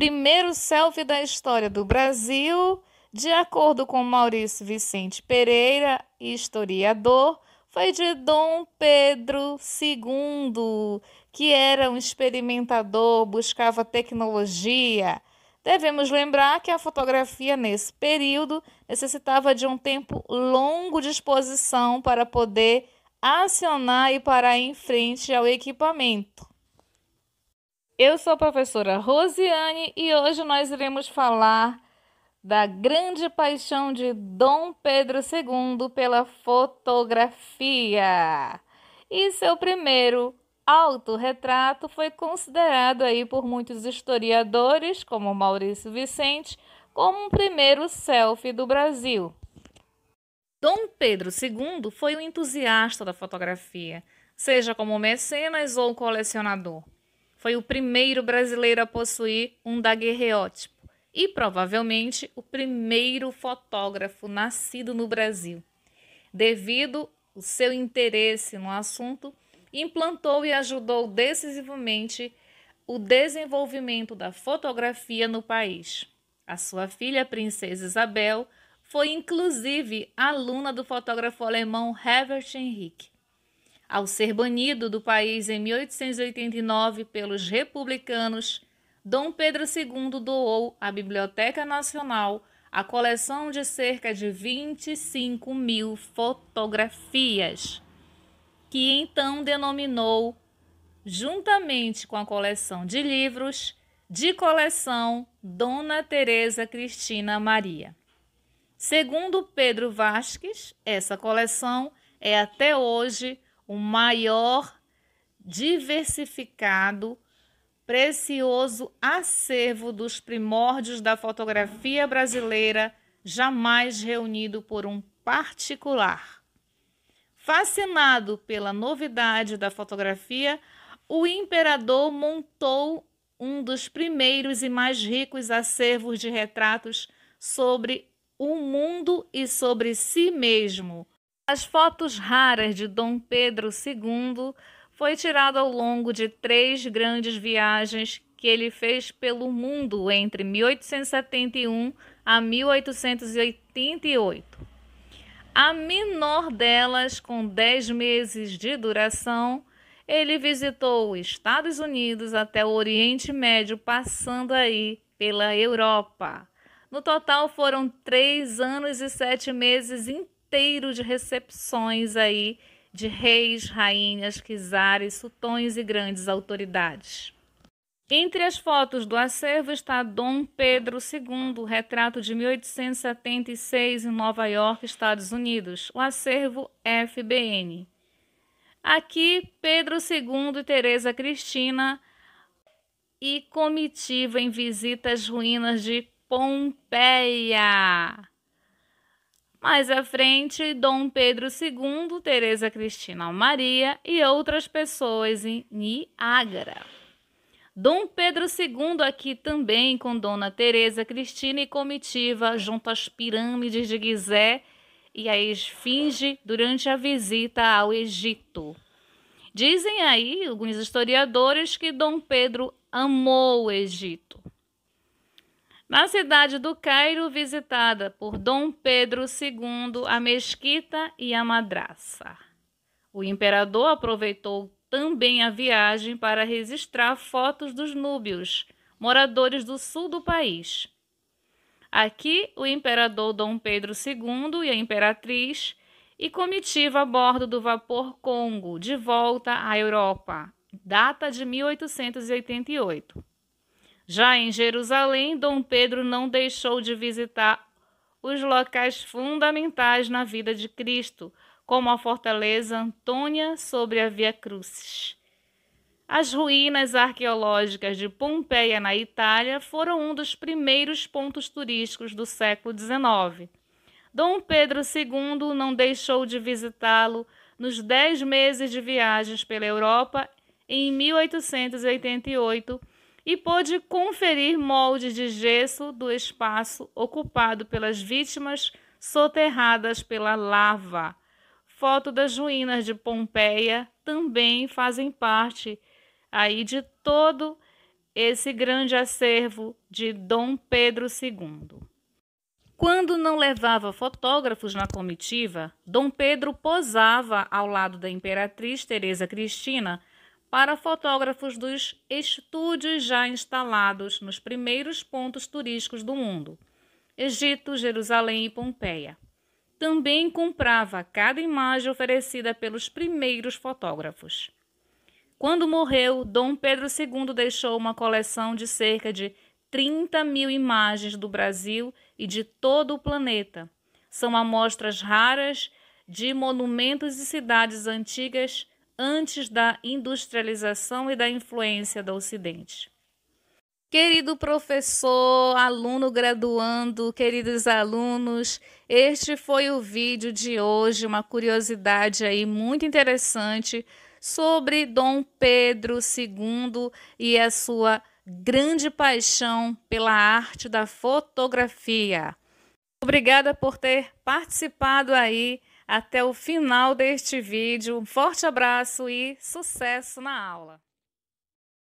primeiro selfie da história do Brasil, de acordo com Maurício Vicente Pereira, historiador, foi de Dom Pedro II, que era um experimentador, buscava tecnologia. Devemos lembrar que a fotografia nesse período necessitava de um tempo longo de exposição para poder acionar e parar em frente ao equipamento. Eu sou a professora Rosiane e hoje nós iremos falar da grande paixão de Dom Pedro II pela fotografia. E seu primeiro autorretrato foi considerado aí por muitos historiadores, como Maurício Vicente, como o primeiro selfie do Brasil. Dom Pedro II foi um entusiasta da fotografia, seja como mecenas ou colecionador. Foi o primeiro brasileiro a possuir um daguerreótipo e provavelmente o primeiro fotógrafo nascido no Brasil. Devido ao seu interesse no assunto, implantou e ajudou decisivamente o desenvolvimento da fotografia no país. A sua filha, a princesa Isabel, foi inclusive aluna do fotógrafo alemão Herbert Henrique. Ao ser banido do país em 1889 pelos republicanos, Dom Pedro II doou à Biblioteca Nacional a coleção de cerca de 25.000 fotografias, que então denominou, juntamente com a coleção de livros, de coleção Dona Teresa Cristina Maria. Segundo Pedro Vasques, essa coleção é até hoje o maior diversificado, precioso acervo dos primórdios da fotografia brasileira jamais reunido por um particular. Fascinado pela novidade da fotografia, o imperador montou um dos primeiros e mais ricos acervos de retratos sobre o mundo e sobre si mesmo. As fotos raras de Dom Pedro II foi tirado ao longo de 3 grandes viagens que ele fez pelo mundo entre 1871 a 1888. A menor delas, com 10 meses de duração, ele visitou os Estados Unidos até o Oriente Médio, passando aí pela Europa. No total foram 3 anos e 7 meses inteiros de recepções aí de reis, rainhas, czares, sultões e grandes autoridades. Entre as fotos do acervo está Dom Pedro II, retrato de 1876 em Nova York, Estados Unidos, o acervo FBN. Aqui, Pedro II e Teresa Cristina e comitiva em visita às ruínas de Pompeia. Mais à frente, Dom Pedro II, Teresa Cristina Maria e outras pessoas em Niágara. Dom Pedro II aqui também com Dona Teresa Cristina e comitiva junto às pirâmides de Gizé e a Esfinge durante a visita ao Egito. Dizem aí alguns historiadores que Dom Pedro amou o Egito. Na cidade do Cairo, visitada por Dom Pedro II, a mesquita e a madraça. O imperador aproveitou também a viagem para registrar fotos dos núbios, moradores do sul do país. Aqui, o imperador Dom Pedro II e a imperatriz e comitiva a bordo do vapor Congo, de volta à Europa, data de 1888. Já em Jerusalém, Dom Pedro não deixou de visitar os locais fundamentais na vida de Cristo, como a fortaleza Antônia sobre a Via Crucis. As ruínas arqueológicas de Pompeia, na Itália, foram um dos primeiros pontos turísticos do século XIX. Dom Pedro II não deixou de visitá-lo nos 10 meses de viagens pela Europa em 1888 e pôde conferir moldes de gesso do espaço ocupado pelas vítimas soterradas pela lava. Foto das ruínas de Pompeia também fazem parte aí de todo esse grande acervo de Dom Pedro II. Quando não levava fotógrafos na comitiva, Dom Pedro posava ao lado da imperatriz Teresa Cristina para fotógrafos dos estúdios já instalados nos primeiros pontos turísticos do mundo, Egito, Jerusalém e Pompeia. Também comprava cada imagem oferecida pelos primeiros fotógrafos. Quando morreu, Dom Pedro II deixou uma coleção de cerca de 30.000 imagens do Brasil e de todo o planeta. São amostras raras de monumentos e cidades antigas antes da industrialização e da influência do Ocidente. Querido professor, aluno graduando, queridos alunos, este foi o vídeo de hoje, uma curiosidade aí muito interessante sobre Dom Pedro II e a sua grande paixão pela arte da fotografia. Obrigada por ter participado aí até o final deste vídeo. Um forte abraço e sucesso na aula!